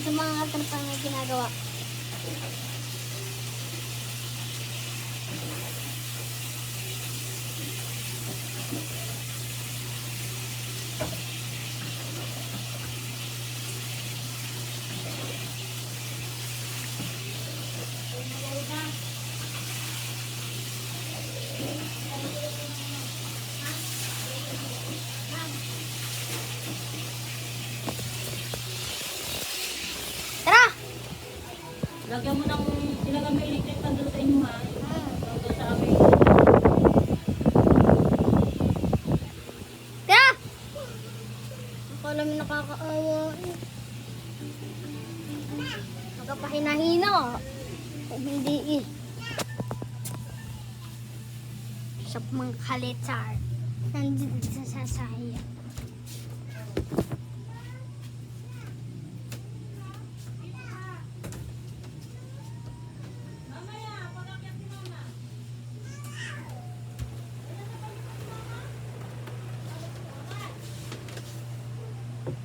Sa mga katrapan na ginagawa. Tara! Lagyan mo ng ilagay mo electric fan doon sa inyo ha. Doon sa amin. Tara! Akala mo nakakaawa. Nagpapahina-hina. Kung hindi eh. Sa mga kalitar. Nandito sa sasaya.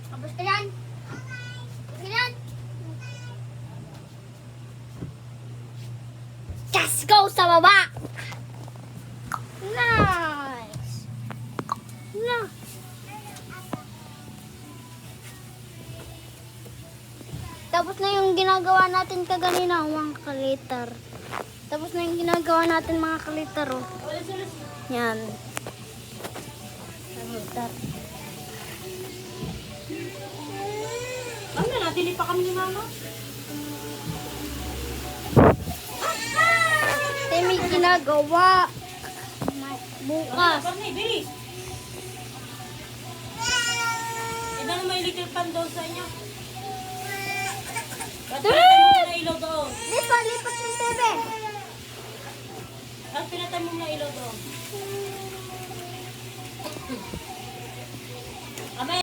Tapos ka yan. Tapos ka yan. Just go sa baba. Nice. Na. Tapos na yung ginagawa natin kaganina, mga kalitar. Tapos na yung ginagawa natin, mga kalitar. Oh. Yan. Kalitar. Ano na, dili pa kami ni mama. Tayo may ginagawa. Bukas. Barney, bilis! Ilan naman electric fan doon sa inyo? Ba't pinatay mo na ilaw doon? Di pa, lipat ng TV. Ba't pinatay mo na ilaw doon?